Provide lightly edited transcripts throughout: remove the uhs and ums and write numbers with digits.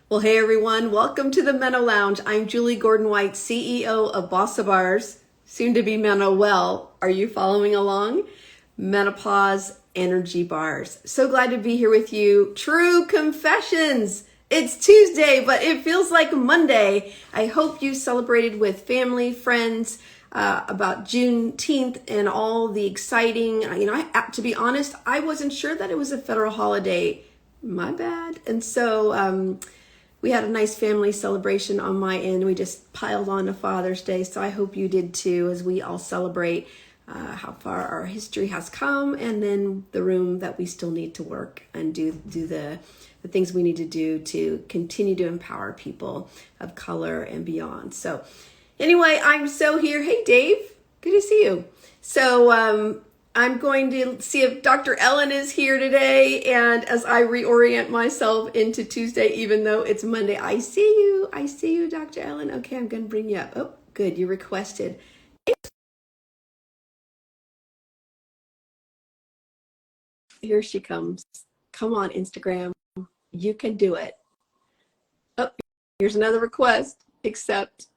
Well, hey everyone, welcome to the Menno Lounge. I'm Julie Gordon-White, CEO of Bossa Bars, soon to be Menno Well. Are you following along? Menopause energy bars. So glad to be here with you. True confessions. It's Tuesday, but it feels like Monday. I hope you celebrated with family, friends, about Juneteenth and all the exciting, to be honest, I wasn't sure that it was a federal holiday. My bad. And so, we had a nice family celebration on my end. We just piled on to Father's Day, so I hope you did too, as we all celebrate how far our history has come, and then the room that we still need to work and do the things we need to do to continue to empower people of color and beyond. So anyway, I'm so here. Hey, Dave, good to see you. So I'm going to see if Dr. Ellen is here today. And as I reorient myself into Tuesday, even though it's Monday, I see you, Dr. Ellen. Okay, I'm going to bring you up. Oh, good. You requested. Here she comes. Come on, Instagram. You can do it. Oh, here's another request. Accept.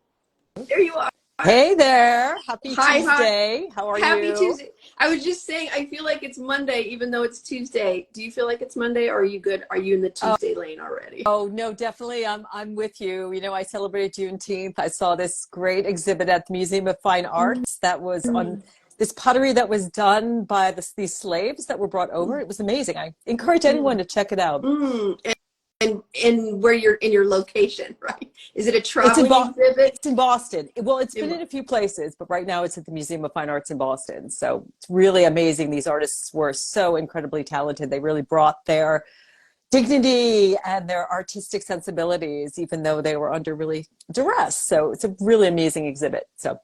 There you are. Hey there. Happy Hi. Tuesday. How are you? Happy Tuesday. I was just saying, I feel like it's Monday, even though it's Tuesday. Do you feel like it's Monday, or are you good? Are you in the Tuesday lane already? Oh, no, definitely. I'm with you. You know, I celebrated Juneteenth. I saw this great exhibit at the Museum of Fine Arts that was on this pottery that was done by these slaves that were brought over. It was amazing. I encourage anyone to check it out. And where you're in your location, right? Is it a traveling exhibit? It's in Boston. Well, it's been in a few places, but right now it's at the Museum of Fine Arts in Boston. So it's really amazing. These artists were so incredibly talented. They really brought their dignity and their artistic sensibilities, even though they were under really duress. So it's a really amazing exhibit. So,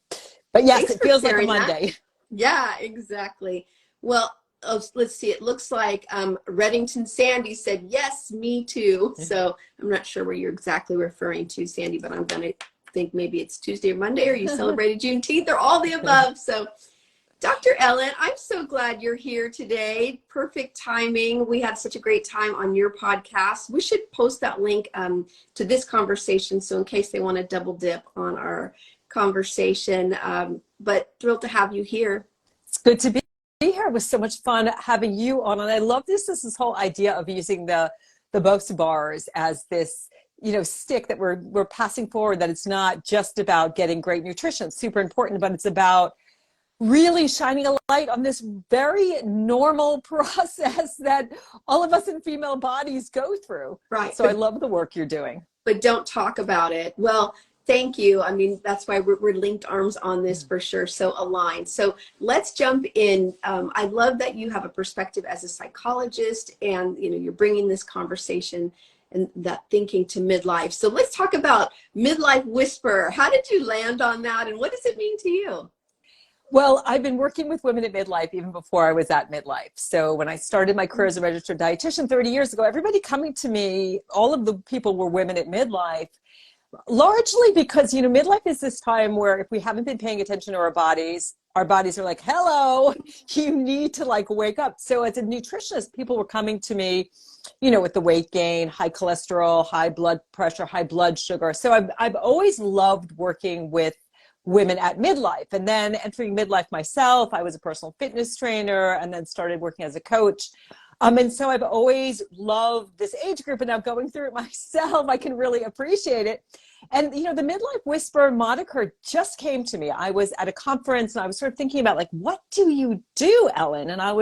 but yes, it feels like a Monday. Yeah, exactly. Well, let's see. It looks like Reddington Sandy said, yes, me too. So I'm not sure where you're exactly referring to, Sandy, but I'm going to think maybe it's Tuesday or Monday, or you celebrated Juneteenth, or all the above. So Dr. Ellen, I'm so glad you're here today. Perfect timing. We had such a great time on your podcast. We should post that link to this conversation, so in case they want to double dip on our conversation. But thrilled to have you here. It's good to be here. It was so much fun having you on, and I love this whole idea of using the Bosa bars as this, you know, stick that we're passing forward, that it's not just about getting great nutrition. It's super important, but it's about really shining a light on this very normal process that all of us in female bodies go through. Right. So I love the work you're doing. But don't talk about it. Well, thank you. I mean, that's why we're linked arms on this for sure. So aligned. So let's jump in. I love that you have a perspective as a psychologist, and you know, you're bringing this conversation and that thinking to midlife. So let's talk about Midlife Whisperer. How did you land on that, and what does it mean to you? Well, I've been working with women at midlife even before I was at midlife. So when I started my career as a registered dietitian 30 years ago, everybody coming to me, all of the people were women at midlife, largely because, you know, midlife is this time where if we haven't been paying attention to our bodies are like, hello, you need to like wake up. So as a nutritionist, people were coming to me, you know, with the weight gain, high cholesterol, high blood pressure, high blood sugar. So I've always loved working with women at midlife. And then entering midlife myself, I was a personal fitness trainer and then started working as a coach. And so I've always loved this age group, and now going through it myself, I can really appreciate it. And, you know, the Midlife Whisperer moniker just came to me. I was at a conference and I was sort of thinking about, like, what do you do, Ellen? And I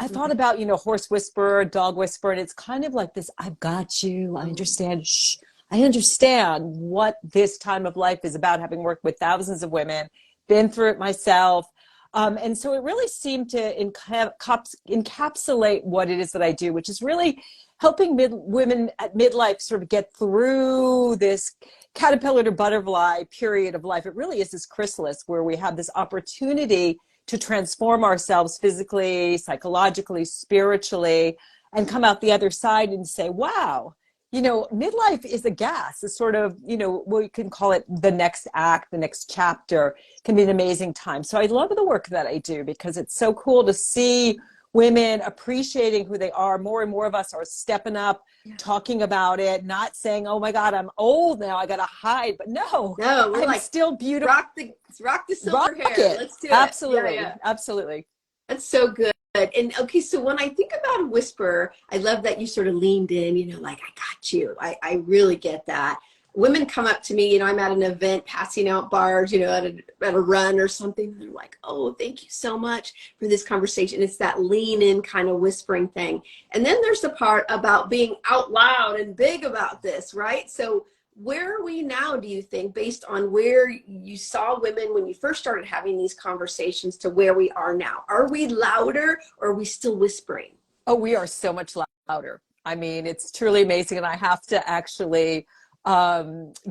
thought about, you know, horse whisperer, dog whisperer, and it's kind of like this, I've got you, I understand, shh. I understand what this time of life is about, having worked with thousands of women, been through it myself. And so it really seemed to encapsulate what it is that I do, which is really helping women at midlife sort of get through this caterpillar to butterfly period of life. It really is this chrysalis where we have this opportunity to transform ourselves physically, psychologically, spiritually, and come out the other side and say, wow, you know, midlife is a gas. It's sort of, you know, we can call it the next act, the next chapter. It can be an amazing time. So I love the work that I do because it's so cool to see women appreciating who they are. More and more of us are stepping up, talking about it, not saying, oh my God, I'm old now, I got to hide. But no, we're I'm like, still beautiful. Rock the silver Rock hair. it. Let's do Absolutely. it. Absolutely. That's so good. And okay, so when I think about a whisperer, I love that you sort of leaned in, like, I got you. I really get that. Women come up to me, I'm at an event passing out bars, at a run or something. And they're like, oh, thank you so much for this conversation. It's that lean in kind of whispering thing. And then there's the part about being out loud and big about this, right? So where are we now, do you think, based on where you saw women when you first started having these conversations to where we are now? Are we louder or are we still whispering? Oh, we are so much louder. I mean, it's truly amazing. And I have to actually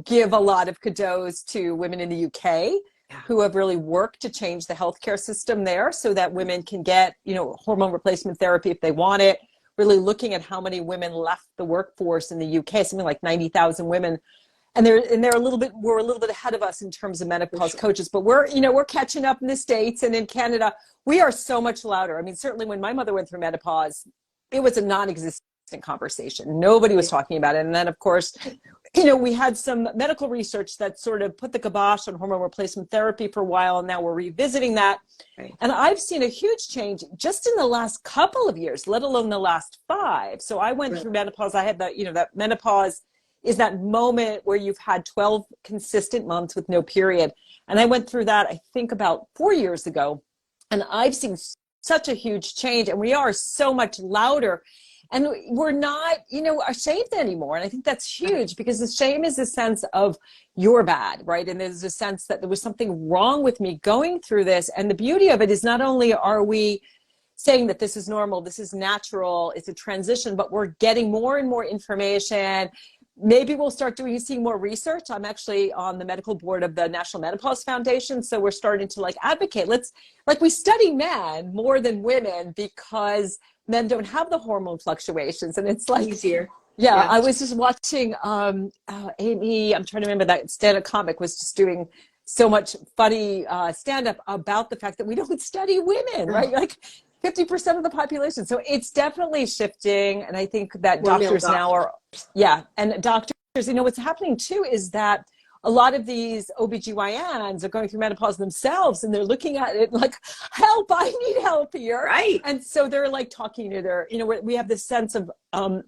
give a lot of kudos to women in the UK who have really worked to change the healthcare system there so that women can get, hormone replacement therapy if they want it. Really looking at how many women left the workforce in the UK, something like 90,000 women. And we're a little bit ahead of us in terms of menopause coaches, but we're catching up in the States and in Canada. We are so much louder. I mean, certainly when my mother went through menopause, it was a non-existent conversation. Nobody was talking about it. And then of course, we had some medical research that sort of put the kibosh on hormone replacement therapy for a while. And now we're revisiting that. Right. And I've seen a huge change just in the last couple of years, let alone the last 5. So I went through menopause. I had that menopause is that moment where you've had 12 consistent months with no period. And I went through that, I think about 4 years ago. And I've seen such a huge change, and we are so much louder. And we're not, ashamed anymore. And I think that's huge, because the shame is a sense of you're bad, right? And there's a sense that there was something wrong with me going through this. And the beauty of it is not only are we saying that this is normal, this is natural, it's a transition, but we're getting more and more information. Maybe we'll start seeing more research. I'm actually on the medical board of the National Menopause Foundation. So we're starting to advocate. We study men more than women because men don't have the hormone fluctuations, and it's easier. Yeah. I was just watching Amy, I'm trying to remember, that stand-up comic was just doing so much funny stand-up about the fact that we don't study women, right? 50% of the population. So it's definitely shifting. And I think that doctors now are, and doctors, what's happening too is that a lot of these OBGYNs are going through menopause themselves, and they're looking at it like, help, I need help here. Right. And so they're talking to their, we have this sense of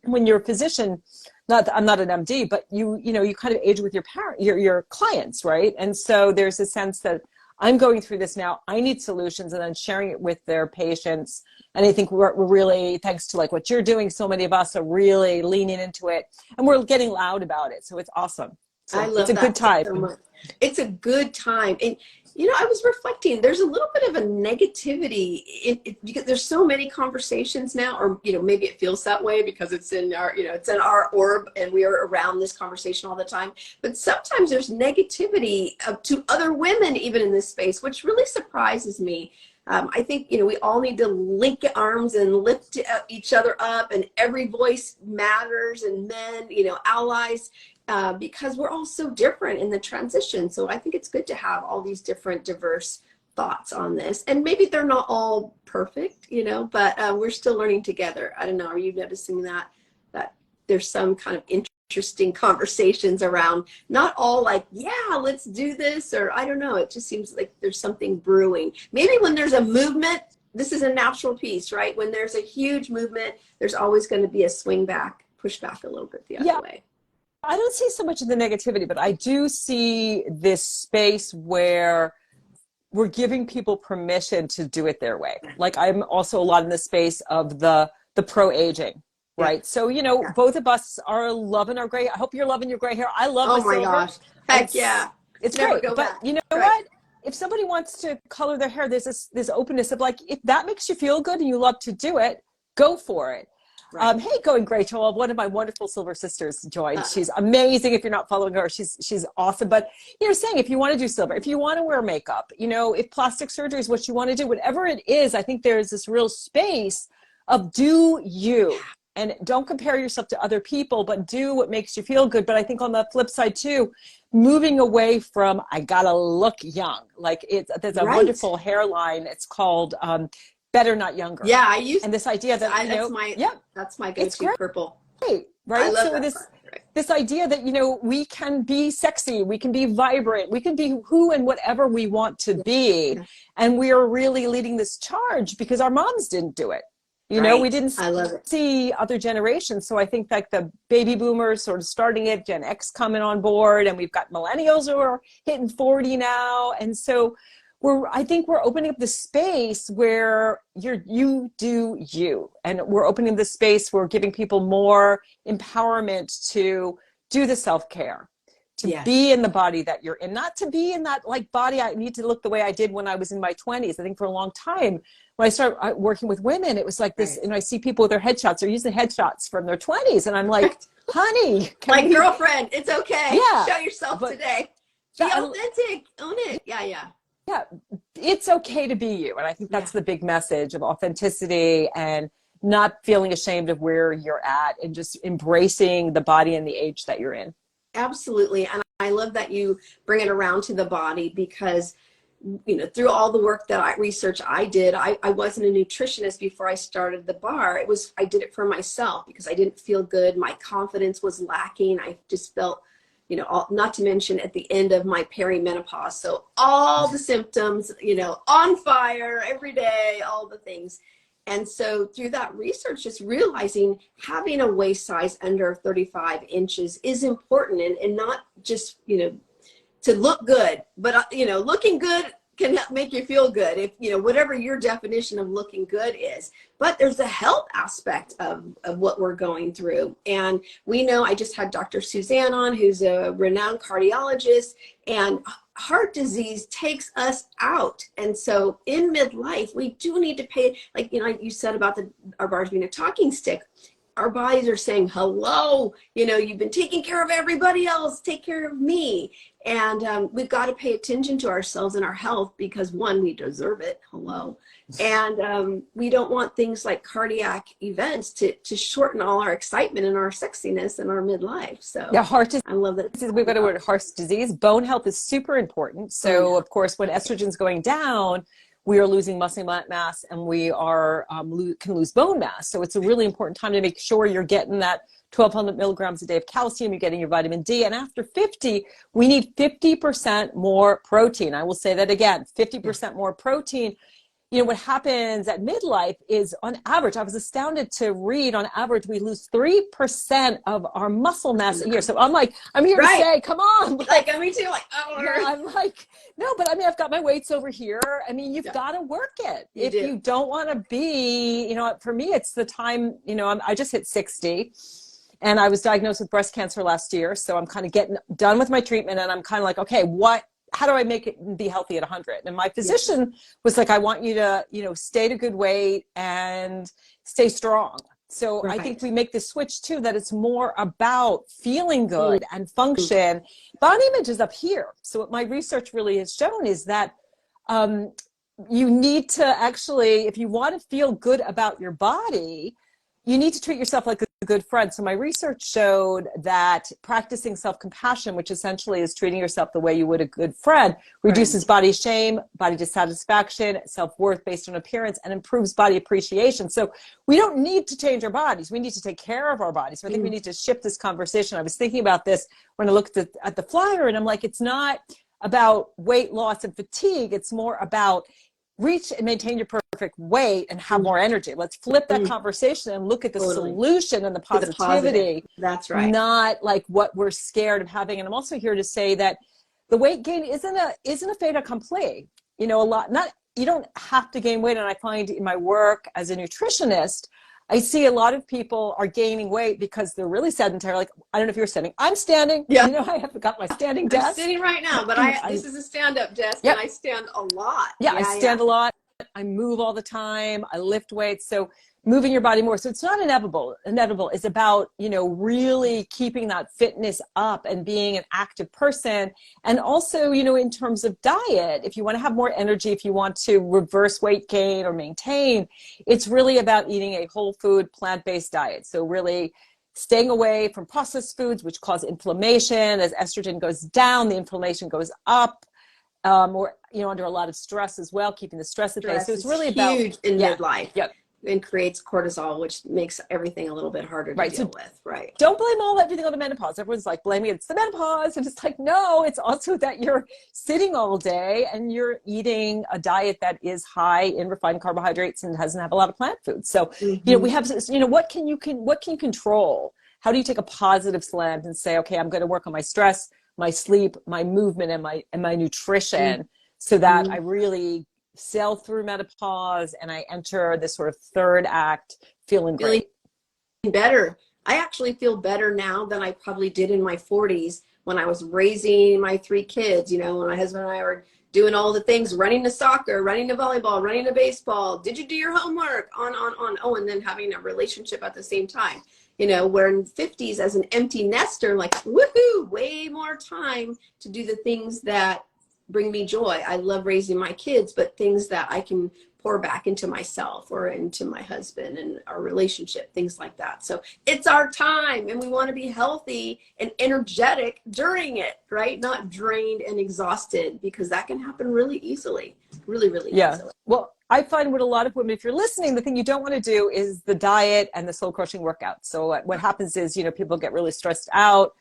when you're a physician, I'm not an MD, but you kind of age with your clients, right? And so there's a sense that I'm going through this now, I need solutions, and then sharing it with their patients. And I think we're really, thanks to what you're doing, so many of us are really leaning into it, and we're getting loud about it. So it's awesome. So I love it's a good time. So much. It's a good time. And, I was reflecting, there's a little bit of a negativity because there's so many conversations now, or, maybe it feels that way because it's in our, it's in our orb and we are around this conversation all the time. But sometimes there's negativity to other women, even in this space, which really surprises me. I think, we all need to link arms and lift each other up, and every voice matters, and men, allies, because we're all so different in the transition. So I think it's good to have all these different diverse thoughts on this, and maybe they're not all perfect, but we're still learning together. I don't know. Are you noticing that there's some kind of interesting conversations around, not all let's do this, or I don't know. It just seems like there's something brewing. Maybe when there's a movement, this is a natural piece, right? When there's a huge movement, there's always going to be a swing back, push back a little bit the other way. I don't see so much of the negativity, but I do see this space where we're giving people permission to do it their way. I'm also a lot in the space of the pro-aging, right? So, both of us are loving our gray. I hope you're loving your gray hair. I love my silver. Gosh. Heck yeah. It's great. But you know what? If somebody wants to color their hair, there's this openness of if that makes you feel good and you love to do it, go for it. Right. Hey, Going Gray, Joel, one of my wonderful silver sisters joined. She's amazing. If you're not following her, she's awesome. But saying if you want to do silver, if you want to wear makeup, if plastic surgery is what you want to do, whatever it is, I think there's this real space of do you, and don't compare yourself to other people, but do what makes you feel good. But I think on the flip side too, moving away from I gotta look young. There's a wonderful hairline. It's called better, not younger. Yeah, I use and this idea that that's my it's go-to great. purple. Right. I love So that this part. Right. this idea that, we can be sexy, we can be vibrant, we can be who and whatever we want to be. Yeah. And we are really leading this charge because our moms didn't do it. We Right. didn't I love it. see other generations. So I think like the baby boomers sort of starting it, Gen X coming on board, and we've got millennials who are hitting 40 now. And so I think we're opening up the space where you do you, and we're opening the space where we're giving people more empowerment to do the self-care, to be in the body that you're in, not to be in that like body I need to look the way I did when I was in my 20s. I think for a long time when I started working with women, it was like this, and I see people with their headshots, they're using headshots from their 20s, and I'm like, honey, like girlfriend, it's okay. Yeah, show yourself today. Be authentic. Own it. Yeah, it's okay to be you. And I think that's the big message of authenticity, and not feeling ashamed of where you're at, and just embracing the body and the age that you're in. Absolutely. And I love that you bring it around to the body, because through all the work that research I did, I wasn't a nutritionist before I started the bar. I did it for myself because I didn't feel good. My confidence was lacking. I just felt, not to mention at the end of my perimenopause. So all the symptoms, on fire every day, all the things. And so through that research, just realizing having a waist size under 35 inches is important, and not just, to look good, but, looking good can make you feel good if, whatever your definition of looking good is. But there's a health aspect of what we're going through. And we know, I just had Dr. Suzanne on, who's a renowned cardiologist, and heart disease takes us out. And so in midlife, we do need to pay, like, you said about our bars being a talking stick. Our bodies are saying, hello, you've been taking care of everybody else, take care of me. And we've got to pay attention to ourselves and our health, because one, we deserve it. Hello. And we don't want things like cardiac events to shorten all our excitement and our sexiness in our midlife. So heart disease. I love that. We've got a word, heart disease. Bone health is super important. So of course, when estrogen's going down, we are losing muscle mass, and we are can lose bone mass. So it's a really important time to make sure you're getting that 1,200 milligrams a day of calcium, you're getting your vitamin D. And after 50, we need 50% more protein. I will say that again, 50% more protein. What happens at midlife is, on average, I was astounded to read, on average, we lose 3% of our muscle mass a year. So I'm here to say, come on. Like, me too. Like, I'm like, no, but I've got my weights over here. You've got to work it. If you don't want to be, for me, it's the time, I just hit 60. And I was diagnosed with breast cancer last year. So I'm kind of getting done with my treatment, and I'm kind of like, okay, how do I make it be healthy at 100? And my physician was like, I want you to, stay to good weight and stay strong. So I think we make the switch too, that it's more about feeling good and function. Body image is up here. So what my research really has shown is that you need to actually, if you want to feel good about your body, you need to treat yourself like a good friend. So my research showed that practicing self-compassion, which essentially is treating yourself the way you would a good friend, reduces body shame, body dissatisfaction, self-worth based on appearance, and improves body appreciation. So we don't need to change our bodies. We need to take care of our bodies. So I think we need to shift this conversation. I was thinking about this when I looked at the flyer, and I'm like, it's not about weight loss and fatigue. It's more about reach and maintain your perfect weight and have more energy. Let's flip that conversation and look at the solution and the positivity. That's right. Not like what we're scared of having. And I'm also here to say that the weight gain isn't a fait accompli. You don't have to gain weight. And I find in my work as a nutritionist, I see a lot of people are gaining weight because they're really sedentary. Like, I don't know if you're sitting. I'm standing. Yeah. I have got my standing desk. I'm sitting right now, but this is a stand-up desk, and I stand a lot. Yeah, I stand a lot. I move all the time. I lift weights. So moving your body more. So it's not inevitable. It's about, really keeping that fitness up and being an active person. And also, in terms of diet, if you want to have more energy, if you want to reverse weight gain or maintain, it's really about eating a whole food, plant-based diet. So really staying away from processed foods, which cause inflammation. As estrogen goes down, the inflammation goes up. or, under a lot of stress as well, keeping the stress at bay. So Stress it's is really about, huge in yeah, midlife yep, and creates cortisol, which makes everything a little bit harder to right. deal So with. Right. don't blame everything on the menopause. Everyone's like blaming it's the menopause, and it's like, no, it's also that you're sitting all day and you're eating a diet that is high in refined carbohydrates and doesn't have a lot of plant food. So we have, what can you control? How do you take a positive slant and say, okay, I'm going to work on my stress, my sleep, my movement, and my nutrition, so that I really sail through menopause and I enter this sort of third act feeling Feeling great. better. I actually feel better now than I probably did in my 40s when I was raising my 3 kids. When my husband and I were doing all the things, running to soccer, running to volleyball, running to baseball. Did you do your homework? On. Oh, and then having a relationship at the same time. Where in 50s as an empty nester, like, woohoo, way more time to do the things that bring me joy. I love raising my kids, but things that I can pour back into myself or into my husband and our relationship, things like that. So it's our time, and we want to be healthy and energetic during it, right? Not drained and exhausted, because that can happen really easily, really, really easily. Well, I find with a lot of women, if you're listening, the thing you don't want to do is the diet and the soul crushing workout. So what happens is, people get really stressed out,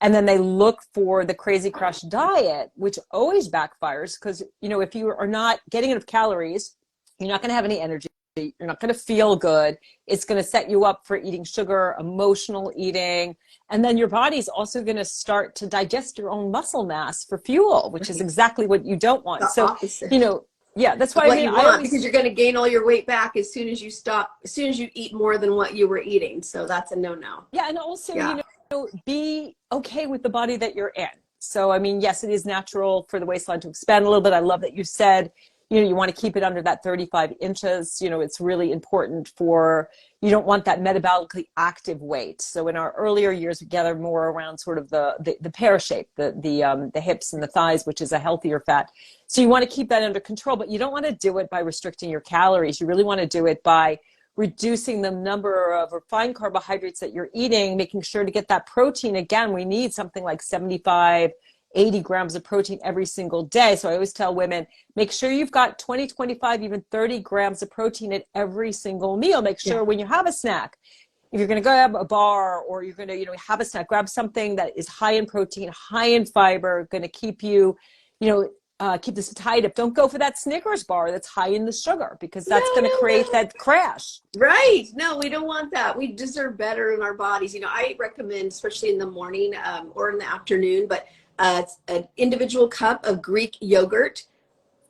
and then they look for the crazy crash diet, which always backfires, because, if you are not getting enough calories, you're not going to have any energy. You're not going to feel good. It's going to set you up for eating sugar, emotional eating. And then your body's also going to start to digest your own muscle mass for fuel, which is exactly what you don't want. The opposite. That's why you want, because you're going to gain all your weight back as soon as you eat more than what you were eating. So that's a no-no. Yeah. And also, be okay with the body that you're in. So, yes, it is natural for the waistline to expand a little bit. I love that you said, you want to keep it under that 35 inches. It's really important you don't want that metabolically active weight. So in our earlier years, we gather more around sort of the pear shape, the hips and the thighs, which is a healthier fat. So you want to keep that under control, but you don't want to do it by restricting your calories. You really want to do it by reducing the number of refined carbohydrates that you're eating, making sure to get that protein. Again, we need something like 80 grams of protein every single day. So I always tell women, make sure you've got 20, 25, even 30 grams of protein at every single meal. Make sure when you have a snack, if you're going to grab a bar or you're going to, have a snack, grab something that is high in protein, high in fiber, going to keep you, keep this tied up. Don't go for that Snickers bar that's high in the sugar, because that's going to create that crash. Right. No, we don't want that. We deserve better in our bodies. I recommend, especially in the morning or in the afternoon, but it's an individual cup of Greek yogurt.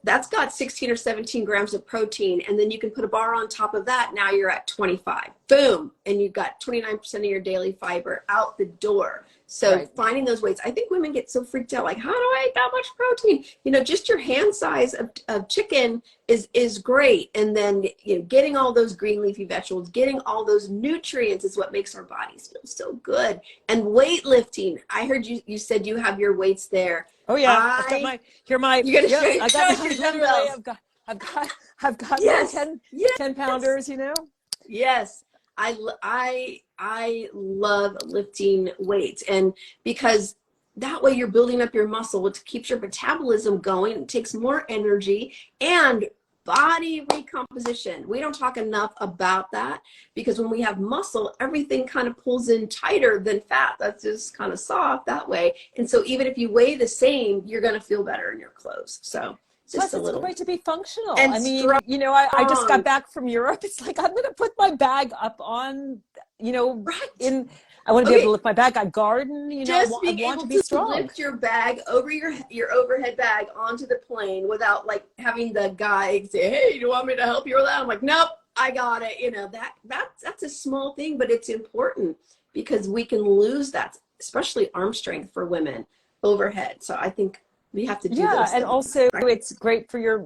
That's got 16 or 17 grams of protein. And then you can put a bar on top of that. Now you're at 25. Boom. And you've got 29% of your daily fiber out the door. So finding those weights, I think women get so freaked out, like, how do I eat that much protein? Just your hand size of chicken is great. And then, getting all those green leafy vegetables, getting all those nutrients is what makes our bodies feel so good. And weightlifting, I heard you said you have your weights there. Oh yeah, I've got you're gonna show your dumbbells. I've got yes. my 10 pounders, Yes. I love lifting weights, and because that way you're building up your muscle, which keeps your metabolism going. It takes more energy and body recomposition. We don't talk enough about that, because when we have muscle, everything kind of pulls in tighter than fat. That's just kind of soft that way. And so even if you weigh the same, you're going to feel better in your clothes. So plus, it's great to be functional. And strong. I just got back from Europe. It's like, I'm going to put my bag up on, I want to be able to lift my bag. I garden, just I want to be strong. Lift your bag over your overhead bag onto the plane without like having the guy say, hey, do you want me to help you with that? I'm like, nope, I got it. That's a small thing, but it's important, because we can lose that, especially arm strength for women overhead. So I think we have to do those and things. also it's great for your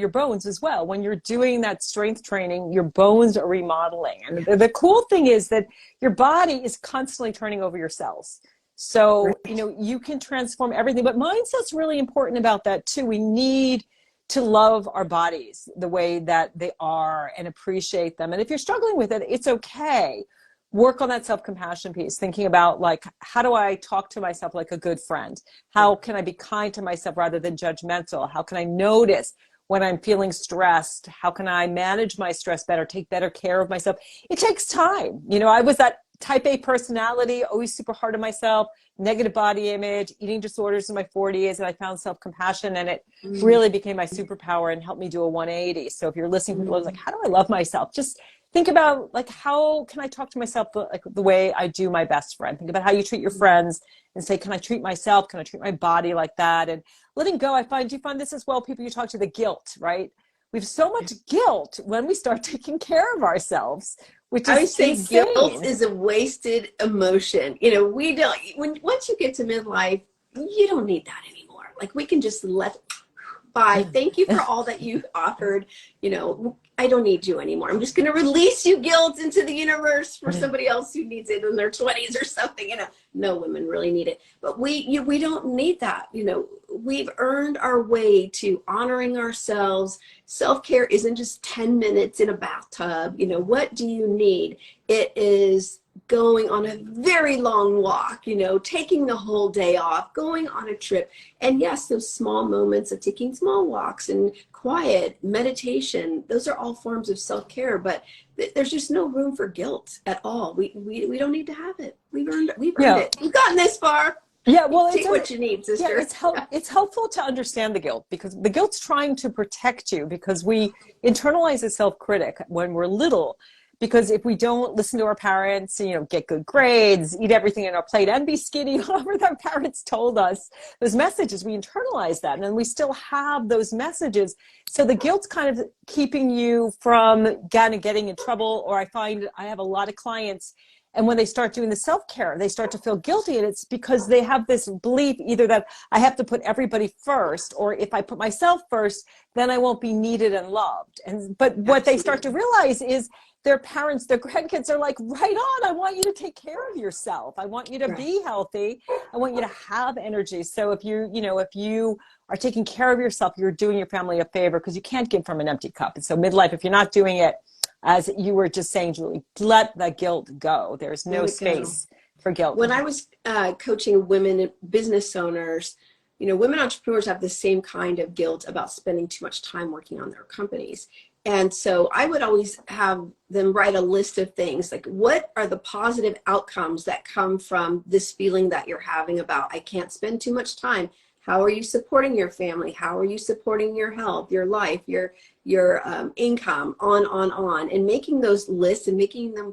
bones as well. When you're doing that strength training, your bones are remodeling. And the cool thing is that your body is constantly turning over your cells. So, you can transform everything. But mindset's really important about that too. We need to love our bodies the way that they are and appreciate them. And if you're struggling with it, it's okay. work on that self-compassion piece, thinking about like, how do I talk to myself like a good friend? How can I be kind to myself rather than judgmental? How can I notice when I'm feeling stressed? How can I manage my stress better, take better care of myself? It takes time. You know, I was that type A personality, always super hard on myself, negative body image, eating disorders in my 40s, and I found self-compassion, and it really became my superpower and helped me do a 180. So if you're listening to the like, how do I love myself? Just think about like, how can I talk to myself like the way I do my best friend? Think about how you treat your friends and say, can I treat myself? Can I treat my body like that? And letting go, do you find this as well? People you talk to, the guilt, right? We have so much guilt when we start taking care of ourselves, which I would is say insane. guilt is a wasted emotion. You know, we don't, once you get to midlife, you don't need that anymore. Like, we can just let by. Thank you for all that you offered. You know, I don't need you anymore. I'm just going to release you, guilt, into the universe for somebody else who needs it in their 20s or something. You know, no women really need it, but we don't need that. You know, we've earned our way to honoring ourselves. Self-care isn't just 10 minutes in a bathtub. You know, what do you need? It is going on a very long walk, you know, taking the whole day off, going on a trip. And yes, those small moments of taking small walks and quiet meditation, those are all forms of self-care, but there's just no room for guilt at all. We don't need to have it. We've earned it. We've gotten this far. Yeah, well, take what you need, sister. Yeah, it's helpful to understand the guilt, because the guilt's trying to protect you, because we internalize a self-critic when we're little. Because if we don't listen to our parents, you know, get good grades, eat everything in our plate, and be skinny, whatever our parents told us, those messages, we internalize that. And then we still have those messages. So the guilt's kind of keeping you from getting in trouble. Or I find I have a lot of clients, and when they start doing the self-care, they start to feel guilty. And it's because they have this belief either that I have to put everybody first, or if I put myself first, then I won't be needed and loved. But what they start to realize is their parents, their grandkids are like, right on, I want you to take care of yourself. I want you to be healthy. I want you to have energy. So if you are taking care of yourself, you're doing your family a favor, because you can't give from an empty cup. And so midlife, if you're not doing it, as you were just saying, Julie, let the guilt go. There's no space for guilt. When I was coaching women business owners, you know, women entrepreneurs have the same kind of guilt about spending too much time working on their companies. And so I would always have them write a list of things like, what are the positive outcomes that come from this feeling that you're having about, I can't spend too much time? How are you supporting your family? How are you supporting your health, your life, your income, on, and making those lists and making them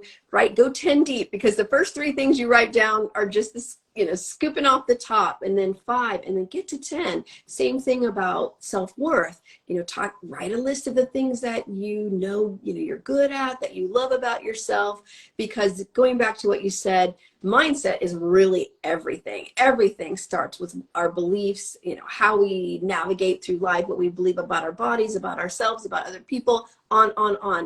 go 10 deep, because the first 3 things you write down are just this, you know, scooping off the top, and then 5, and then get to 10. Same thing about self-worth. You know, write a list of the things that you know you're good at, that you love about yourself, because going back to what you said, mindset is really everything. Everything starts with our beliefs, you know, how we navigate through life, what we believe about our bodies, about ourselves, about other people, on.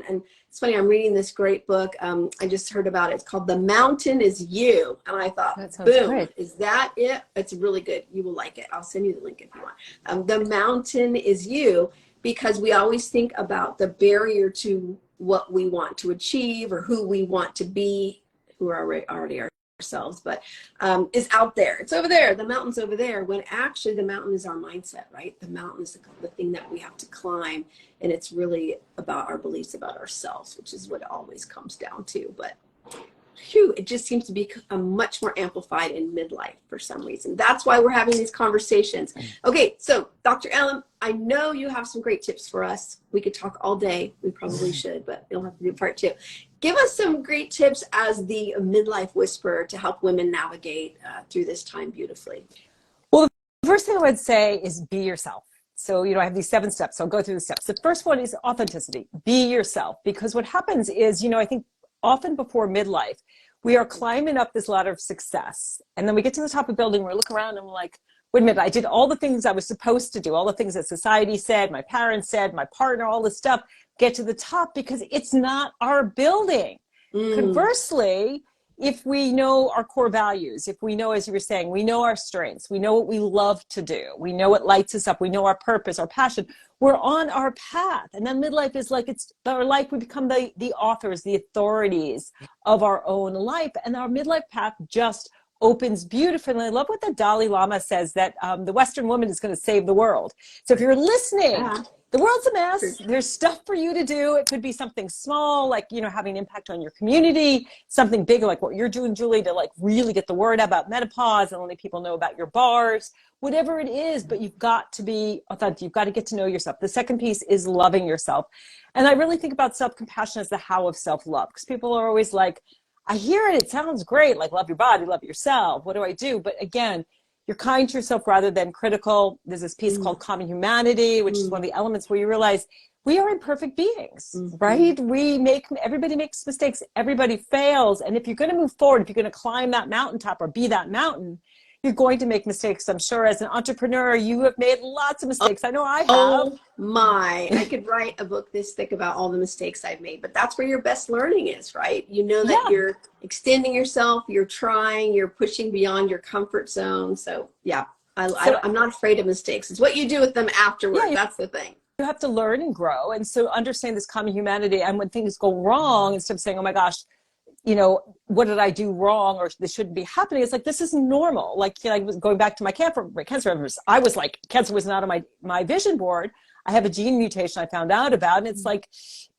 And it's funny, I'm reading this great book. I just heard about it. It's called The Mountain Is You. And I thought, boom, great. Is that it? It's really good. You will like it. I'll send you the link if you want. The Mountain Is You, because we always think about the barrier to what we want to achieve or who we want to be, who are already ourselves, but is out there. It's over there. The mountain's over there, when actually the mountain is our mindset, right? The mountain is the thing that we have to climb, and it's really about our beliefs about ourselves, which is what it always comes down to. But it just seems to be much more amplified in midlife for some reason. That's why we're having these conversations. Okay, so Dr. Ellen, I know you have some great tips for us. We could talk all day. We probably should, but we'll have to do part 2. Give us some great tips as the midlife whisperer to help women navigate through this time beautifully. Well, the first thing I would say is be yourself. So, you know, I have these 7 steps. So I'll go through the steps. The first one is authenticity. Be yourself. Because what happens is, you know, I think often before midlife, we are climbing up this ladder of success. And then we get to the top of the building, we look around and we're like, wait a minute, I did all the things I was supposed to do, all the things that society said, my parents said, my partner, all this stuff, get to the top, because it's not our building. Conversely, if we know our core values, if we know, as you were saying, we know our strengths, we know what we love to do, we know what lights us up, we know our purpose, our passion, we're on our path. And then midlife is like, it's our life, we become the authors, the authorities of our own life. And our midlife path just opens beautifully. And I love what the Dalai Lama says, that the Western woman is going to save the world. So if you're listening, the world's a mess. There's stuff for you to do. It could be something small, like, you know, having an impact on your community, something big like what you're doing, Julie, to like really get the word out about menopause and letting people know about your bars, whatever it is. But you've got to be authentic. You've got to get to know yourself. The second piece is loving yourself. And I really think about self-compassion as the how of self-love, because people are always like, I hear it, it sounds great, like love your body, love yourself. What do I do? But again, you're kind to yourself rather than critical. There's this piece called Common Humanity, which is one of the elements where you realize we are imperfect beings, right? Everybody makes mistakes, everybody fails. And if you're going to move forward, if you're going to climb that mountaintop or be that mountain, you're going to make mistakes. I'm sure as an entrepreneur, you have made lots of mistakes. I know I have. Oh my, I could write a book this thick about all the mistakes I've made, but that's where your best learning is, right? You know that you're extending yourself, you're trying, you're pushing beyond your comfort zone. So yeah, I'm not afraid of mistakes. It's what you do with them afterward. Yeah, that's the thing. You have to learn and grow. And so understand this common humanity. And when things go wrong, instead of saying, oh my gosh, you know, what did I do wrong, or this shouldn't be happening? It's like, this is normal. Like, you know, I was going back to my cancer memories. I was like, cancer was not on my vision board. I have a gene mutation I found out about. And it's like,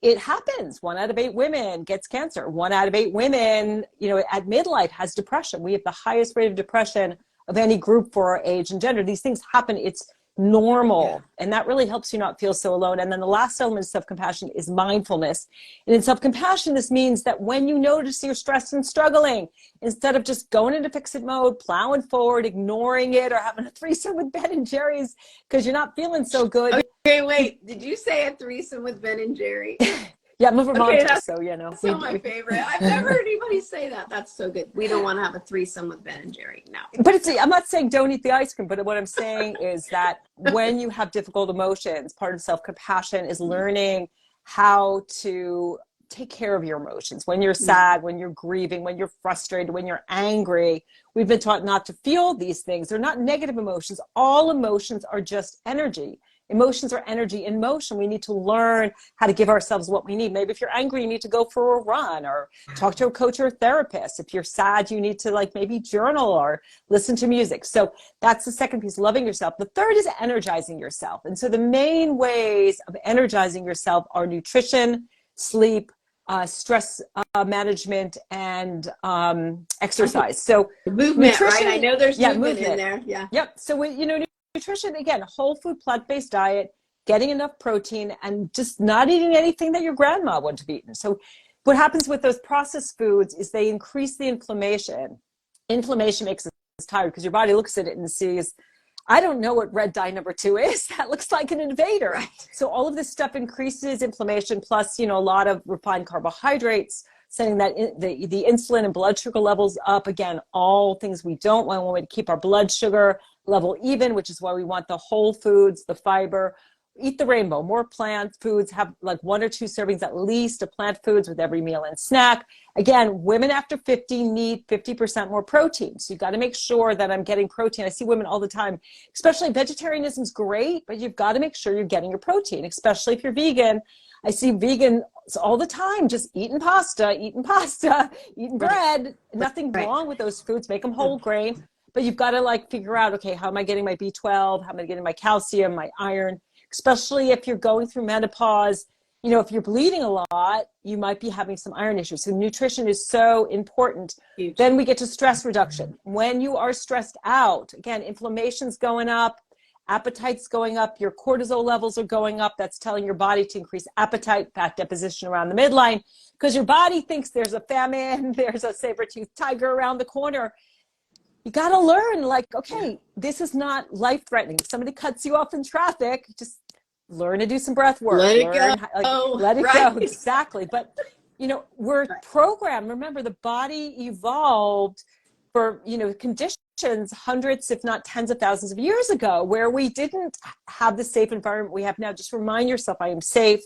it happens. 1 out of 8 women gets cancer. 1 out of 8 women, you know, at midlife has depression. We have the highest rate of depression of any group for our age and gender. These things happen. It's normal. And that really helps you not feel so alone. And then the last element of self-compassion is mindfulness. And in self-compassion, this means that when you notice you're stressed and struggling, instead of just going into fix-it mode, plowing forward, ignoring it, or having a threesome with Ben and Jerry's because you're not feeling so good. Okay, wait, did you say a threesome with Ben and Jerry? Yeah, I'm a Vermonter, that's so you know. So my favorite. I've never heard anybody say that. That's so good. We don't want to have a threesome with Ben and Jerry. No. But I'm not saying don't eat the ice cream, but what I'm saying is that when you have difficult emotions, part of self-compassion is learning how to take care of your emotions. When you're sad, when you're grieving, when you're frustrated, when you're angry, we've been taught not to feel these things. They're not negative emotions. All emotions are just energy. Emotions are energy in motion. We need to learn how to give ourselves what we need. Maybe if you're angry, you need to go for a run or talk to a coach or a therapist. If you're sad, you need to like maybe journal or listen to music. So that's the second piece, loving yourself. The third is energizing yourself. And so the main ways of energizing yourself are nutrition, sleep, stress management, and exercise. So movement, right? I know there's movement in there. Yeah. Yep. So you know, nutrition, again, whole food, plant-based diet, getting enough protein, and just not eating anything that your grandma wouldn't have eaten. So what happens with those processed foods is they increase the inflammation. Inflammation makes us tired because your body looks at it and sees, I don't know what red dye number 2 is. That looks like an invader. Right. So all of this stuff increases inflammation, plus, you know, a lot of refined carbohydrates, sending that the insulin and blood sugar levels up. Again, all things we don't want. We want to keep our blood sugar level even, which is why we want the whole foods, the fiber. Eat the rainbow, more plant foods, have like 1 or 2 servings at least of plant foods with every meal and snack. Again, women after 50 need 50% more protein. So you've got to make sure that I'm getting protein. I see women all the time, especially vegetarianism is great, but you've got to make sure you're getting your protein, especially if you're vegan. I see vegans all the time just eating pasta, eating bread. Nothing wrong with those foods. Make them whole grain. But you've got to like figure out, okay, how am I getting my B12? How am I getting my calcium, my iron? Especially if you're going through menopause. You know, if you're bleeding a lot, you might be having some iron issues. So nutrition is so important. Huge. Then we get to stress reduction. When you are stressed out, again, inflammation's going up, appetite's going up, your cortisol levels are going up. That's telling your body to increase appetite, fat deposition around the midline, because your body thinks there's a famine, there's a saber-toothed tiger around the corner. You got to learn, like, okay, this is not life-threatening. If somebody cuts you off in traffic, just learn to do some breath work. Let it go. Let it go. Exactly. But, you know, we're programmed. Remember, the body evolved for, you know, conditions hundreds, if not tens of thousands of years ago, where we didn't have the safe environment we have now. Just remind yourself, I am safe.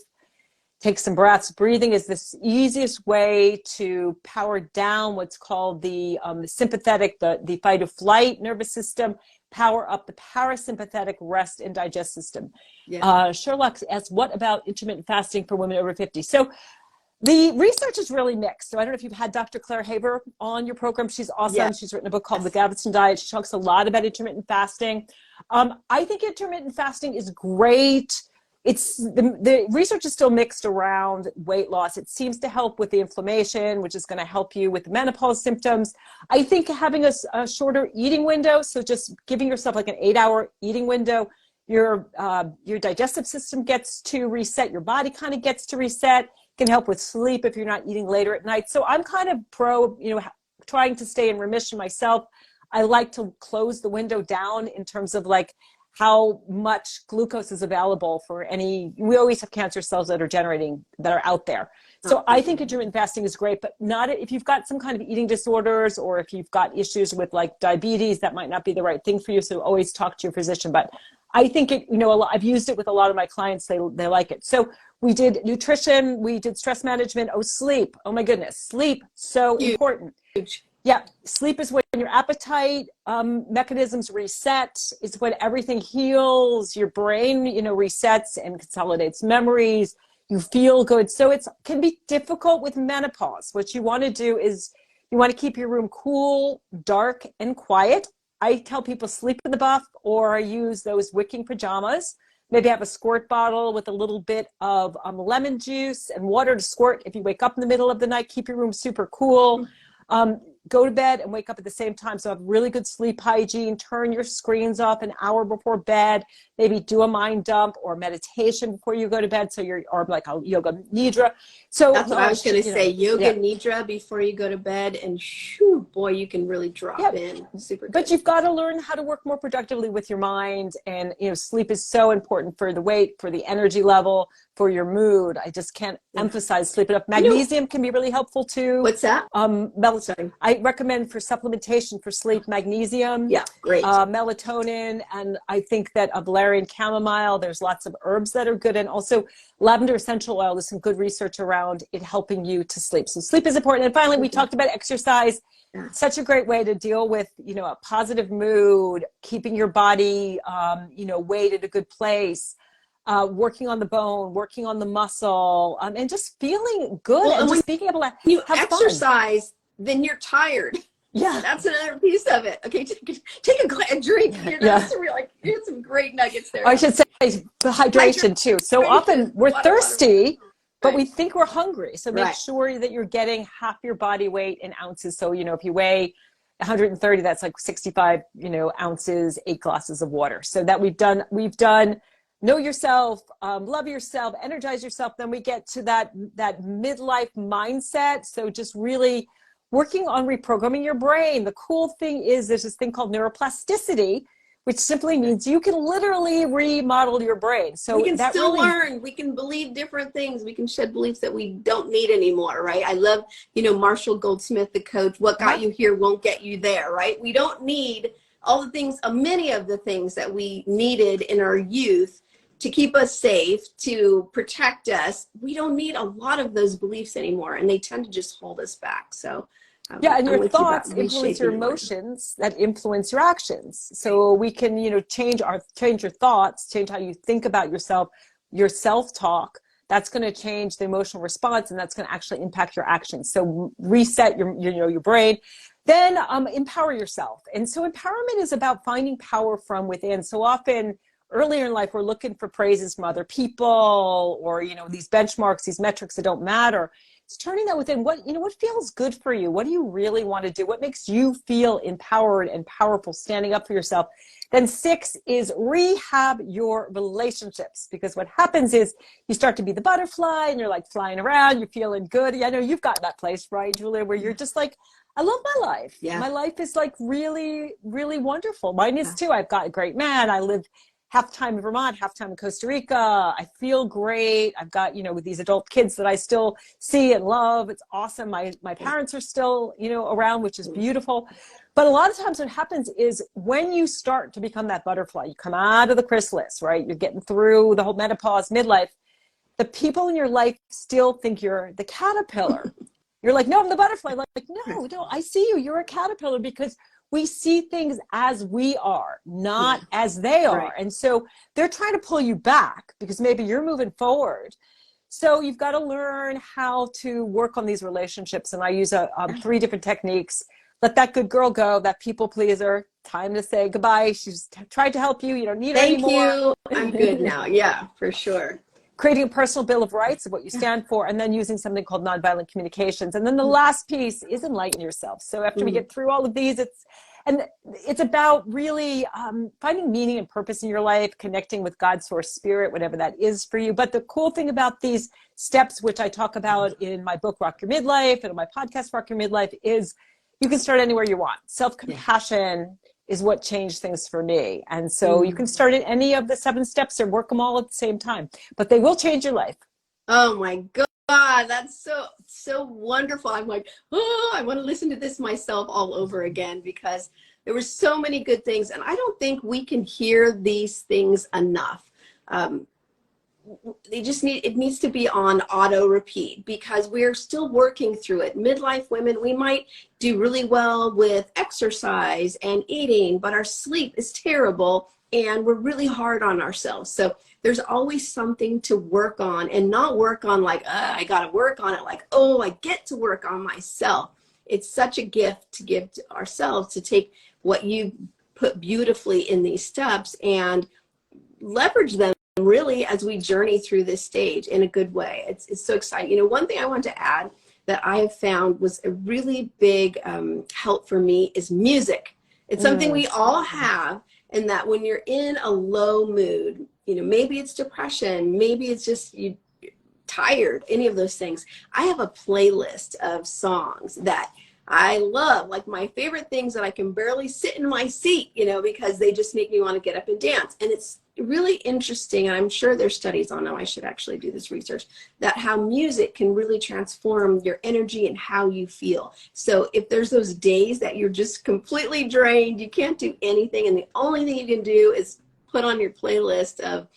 Take some breaths. Breathing is the easiest way to power down what's called the sympathetic, the fight or flight nervous system, power up the parasympathetic rest and digest system. Yeah. Sherlock asks, what about intermittent fasting for women over 50? So the research is really mixed. So I don't know if you've had Dr. Claire Haber on your program. She's awesome. Yes. She's written a book called The Albertson Diet. She talks a lot about intermittent fasting. I think intermittent fasting is great. It's the research is still mixed around weight loss. It seems to help with the inflammation, which is going to help you with the menopause symptoms. I think having a shorter eating window, so just giving yourself like an 8-hour eating window, your digestive system gets to reset, your body kind of gets to reset, can help with sleep if you're not eating later at night. So I'm kind of pro, trying to stay in remission myself. I like to close the window down in terms of like how much glucose is available for we always have cancer cells that are out there. So I think intermittent fasting is great, but not if you've got some kind of eating disorders or if you've got issues with like diabetes, that might not be the right thing for you. So always talk to your physician. But I think I've used it with a lot of my clients. They like it. So we did nutrition, we did stress management. Sleep. Oh my goodness. Sleep. So important. Huge. Yeah, sleep is when your appetite mechanisms reset. It's when everything heals. Your brain, resets and consolidates memories. You feel good. So it can be difficult with menopause. What you want to do is you want to keep your room cool, dark, and quiet. I tell people sleep in the buff or use those wicking pajamas. Maybe have a squirt bottle with a little bit of lemon juice and water to squirt. If you wake up in the middle of the night, keep your room super cool. Go to bed and wake up at the same time. So have really good sleep hygiene. Turn your screens off an hour before bed. Maybe do a mind dump or meditation before you go to bed. So or like a yoga nidra. So that's what I was going to say. Yoga nidra before you go to bed, and shoo, boy, you can really drop in. Super good. But you've got to learn how to work more productively with your mind. And sleep is so important for the weight, for the energy level, for your mood. I just can't emphasize sleep enough. Magnesium can be really helpful too. What's that? Melatonin. I recommend for supplementation for sleep, magnesium. Yeah, great. Melatonin, and I think that valerian chamomile. There's lots of herbs that are good, and also lavender essential oil. There's some good research around it helping you to sleep. So sleep is important. And finally, we talked about exercise. Such a great way to deal with, a positive mood, keeping your body, weight at a good place. Working on the bone, working on the muscle, and just feeling good and just being able to you have exercise, fun. Then you're tired. Yeah, that's another piece of it. Okay, take a drink. Here's some great nuggets there. I should say hydration too. So often we're thirsty, but we think we're hungry. So make sure that you're getting half your body weight in ounces. So if you weigh 130, that's like 65 ounces, 8 glasses of water. So that we've done. Know yourself, love yourself, energize yourself. Then we get to that midlife mindset. So just really working on reprogramming your brain. The cool thing is there's this thing called neuroplasticity, which simply means you can literally remodel your brain. So we can still learn. We can believe different things. We can shed beliefs that we don't need anymore, right? I love, Marshall Goldsmith, the coach, what got you here won't get you there, right? We don't need all the things, many of the things that we needed in our youth to keep us safe, to protect us. We don't need a lot of those beliefs anymore, and they tend to just hold us back. So and your thoughts influence your emotions that influence your actions. So we can, change your thoughts, change how you think about yourself, your self-talk. That's going to change the emotional response, and that's going to actually impact your actions. So reset your brain. Then empower yourself. And so empowerment is about finding power from within. So often earlier in life, we're looking for praises from other people or, these benchmarks, these metrics that don't matter. It's turning that within. What feels good for you? What do you really want to do? What makes you feel empowered and powerful, standing up for yourself? Then 6 is rehab your relationships, because what happens is you start to be the butterfly and you're like flying around, you're feeling good. I know you've got that place, right, Julia, where you're just like, I love my life. Yeah. My life is like really, really wonderful. Mine is too. I've got a great man. I live half time in Vermont, half time in Costa Rica. I feel great. I've got, with these adult kids that I still see and love. It's awesome. My parents are still, around, which is beautiful. But a lot of times what happens is when you start to become that butterfly, you come out of the chrysalis, right? You're getting through the whole menopause, midlife. the people in your life still think you're the caterpillar. You're like, no, I'm the butterfly. Like, no, I see you. You're a caterpillar, because we see things as we are, not as they are. Right. And so they're trying to pull you back because maybe you're moving forward. So you've got to learn how to work on these relationships. And I use 3 different techniques. Let that good girl go, that people pleaser. Time to say goodbye. She's tried to help you. You don't need her Thank anymore. you. I'm good now. Yeah, for sure. Creating a personal bill of rights of what you stand for, and then using something called nonviolent communications. And then the last piece is enlighten yourself. So after we get through all of these, it's about really finding meaning and purpose in your life, connecting with God's source spirit, whatever that is for you. But the cool thing about these steps, which I talk about in my book, Rock Your Midlife, and in my podcast, Rock Your Midlife, is you can start anywhere you want. Self-compassion is what changed things for me. And so you can start at any of the 7 steps or work them all at the same time, but they will change your life. Oh my God, that's so wonderful. I'm like, oh, I want to listen to this myself all over again, because there were so many good things. And I don't think we can hear these things enough. It needs to be on auto repeat, because we're still working through it. Midlife women, we might do really well with exercise and eating, but our sleep is terrible and we're really hard on ourselves. So there's always something to work on, and not work on like, I got to work on it. Like, oh, I get to work on myself. It's such a gift to give to ourselves, to take what you put beautifully in these steps and leverage them really as we journey through this stage in a good way. It's so exciting. You know, one thing I want to add that I have found was a really big help for me is music. It's something we all have, and that when you're in a low mood, you know, maybe it's depression, maybe it's just you tired, any of those things. I have a playlist of songs that I love, like my favorite things that I can barely sit in my seat, you know, because they just make me want to get up and dance. And it's really interesting, and I'm sure there's studies on, I should actually do this research, that how music can really transform your energy and how you feel. So if there's those days that you're just completely drained, you can't do anything, and the only thing you can do is put on your playlist of,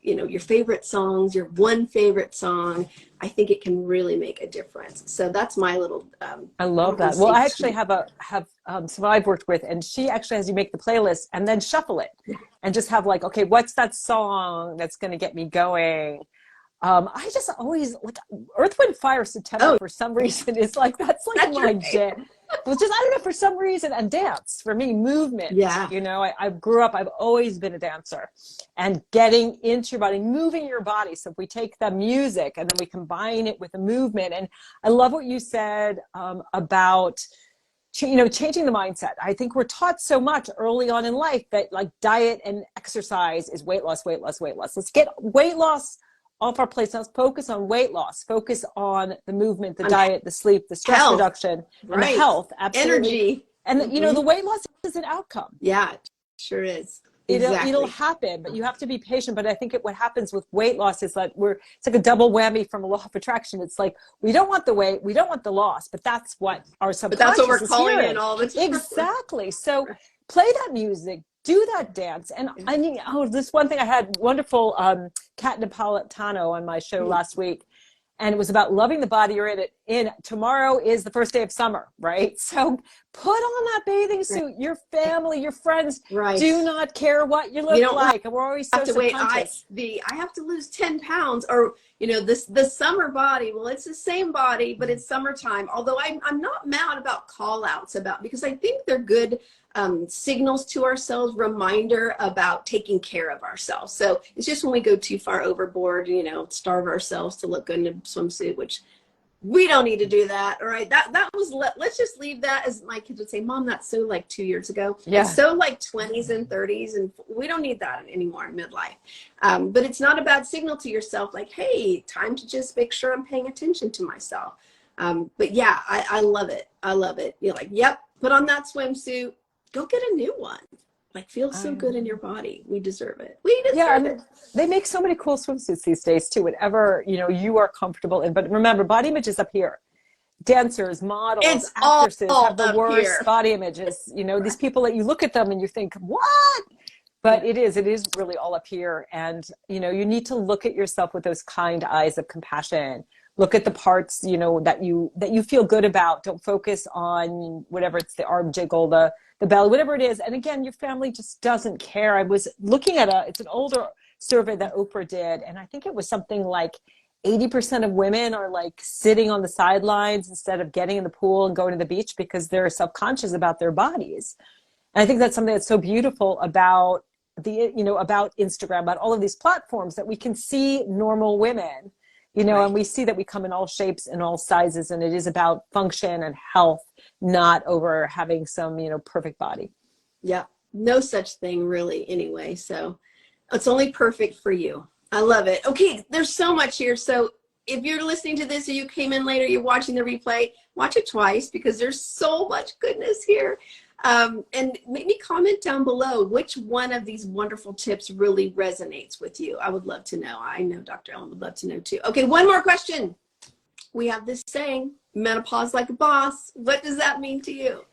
you know, your favorite songs, your one favorite song, I think it can really make a difference. So that's my little I love that. Well, I actually have someone I've worked with, and she actually has you make the playlist and then shuffle it and just have like, okay, what's that song that's going to get me going? I just always like Earth, Wind, Fire, September for some reason is like, that's my jam. Well, just, I don't know, for some reason, and dance for me, movement. Yeah. You know, I grew up, I've always been a dancer, and getting into your body, moving your body. So if we take the music and then we combine it with the movement, and I love what you said about, you know, changing the mindset. I think we're taught so much early on in life that like diet and exercise is weight loss, weight loss, weight loss. Let's get weight loss off our plates. Let's focus on weight loss, focus on the movement, the diet, the sleep, the stress reduction, and the health, absolutely. Energy. And you know, the weight loss is an outcome. Yeah, it sure is. Exactly. It'll happen, but you have to be patient. But I think what happens with weight loss is that it's like a double whammy from a law of attraction. It's like, we don't want the weight, we don't want the loss, but that's what our subconscious but that's what we're calling it all the time. Exactly. So play that music, do that dance. And I mean, this one thing, I had wonderful Kat Napolitano on my show last week, and it was about loving the body you're in. Tomorrow is the first day of summer, right? So put on that bathing suit. Your family, your friends do not care what you look like. And we're always so subconscious. I have to lose 10 pounds, or, you know, the summer body. Well, it's the same body, but it's summertime. Although I'm not mad about call outs because I think they're good signals to ourselves, reminder about taking care of ourselves. So it's just when we go too far overboard, you know, starve ourselves to look good in a swimsuit, which we don't need to do that. All right. That was, let's just leave that, as my kids would say, Mom, that's so like 2 years ago. Yeah. It's so like 20s and 30s, and we don't need that anymore in midlife. But it's not a bad signal to yourself. Like, hey, time to just make sure I'm paying attention to myself. But yeah, I love it. I love it. You're like, yep, put on that swimsuit, go get a new one. Like, feels so good in your body. We deserve it. We deserve it. They make so many cool swimsuits these days too, whatever, you know, you are comfortable in. But remember, body image is up here. Dancers, models, actresses have the worst body images. You know, these people that you look at them and you think, what? But it is really all up here. And, you know, you need to look at yourself with those kind eyes of compassion. Look at the parts, you know, that you feel good about. Don't focus on whatever, it's the arm jiggle, the belly, whatever it is. And again, your family just doesn't care. I was looking at it's an older survey that Oprah did. And I think it was something like 80% of women are like sitting on the sidelines instead of getting in the pool and going to the beach because they're self-conscious about their bodies. And I think that's something that's so beautiful about about Instagram, about all of these platforms, that we can see normal women, you know, and we see that we come in all shapes and all sizes, and it is about function and health, not over having some, you know, perfect body. Yeah, no such thing really anyway. So it's only perfect for you. I love it. Okay, there's so much here. So if you're listening to this or you came in later, you're watching the replay, watch it twice because there's so much goodness here. And maybe comment down below which one of these wonderful tips really resonates with you. I would love to know. I know Dr. Ellen would love to know too. Okay, one more question. We have this saying, menopause like a boss. What does that mean to you?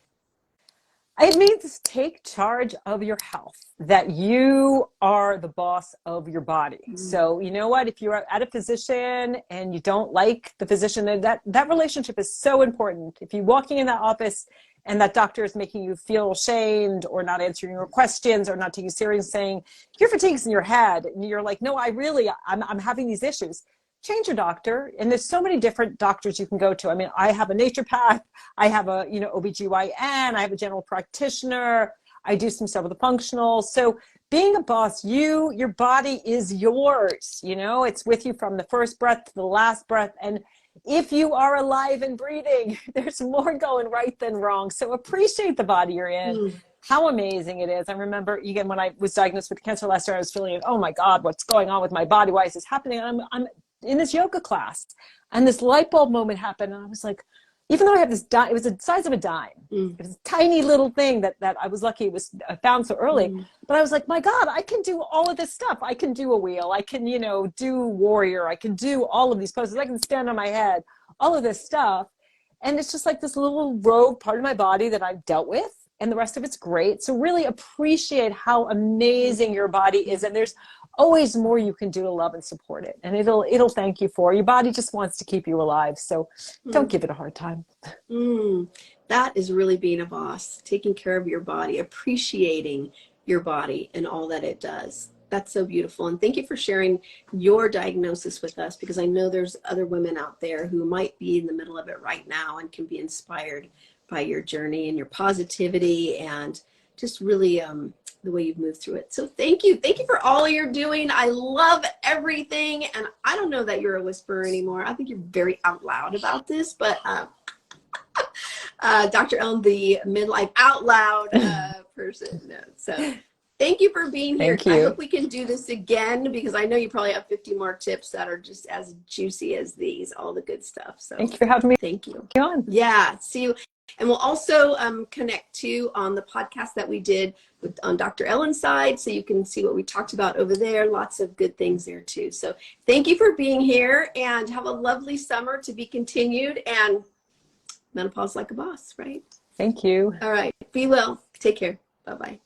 It means take charge of your health, that you are the boss of your body. So you know what, if you're at a physician and you don't like the physician, that relationship is so important. If you're walking in that office and that doctor is making you feel ashamed or not answering your questions or not taking you serious, saying your fatigue's in your head, and you're like, no, I'm having these issues. Change your doctor. And there's so many different doctors you can go to. I mean, I have a naturopath, I have a, you know, OBGYN, I have a general practitioner, I do some stuff with the functional. So being a boss, your body is yours, you know, it's with you from the first breath to the last breath. And if you are alive and breathing, there's more going right than wrong. So appreciate the body you're in. How amazing it is. I remember, again, when I was diagnosed with cancer last year, I was feeling, oh my God, what's going on with my body? Why is this happening? And I'm in this yoga class, and this light bulb moment happened. And I was like, even though I have this dime, it was the size of a dime. It was a tiny little thing that I was lucky it was found so early. But I was like, my God, I can do all of this stuff. I can do a wheel. I can, you know, do warrior. I can do all of these poses. I can stand on my head, all of this stuff. And it's just like this little rogue part of my body that I've dealt with, and the rest of it's great. So really appreciate how amazing your body is. And there's always more you can do to love and support it. And it'll thank you for it. Your body just wants to keep you alive. So don't give it a hard time. That is really being a boss, taking care of your body, appreciating your body and all that it does. That's so beautiful. And thank you for sharing your diagnosis with us, because I know there's other women out there who might be in the middle of it right now and can be inspired by your journey and your positivity and just really the way you've moved through it. So thank you. Thank you for all you're doing. I love everything. And I don't know that you're a whisperer anymore. I think you're very out loud about this, but Dr. Ellen, the midlife out loud person. No. So thank you for being here. Thank you. I hope we can do this again, because I know you probably have 50 more tips that are just as juicy as these, all the good stuff. So thank you for having me. Thank you. Go on. Yeah. See you. And we'll also connect to on the podcast that we did on Dr. Ellen's side, so you can see what we talked about over there. Lots of good things there too. So thank you for being here, and have a lovely summer to be continued. And menopause like a boss, right? Thank you. All right. Be well. Take care. Bye-bye.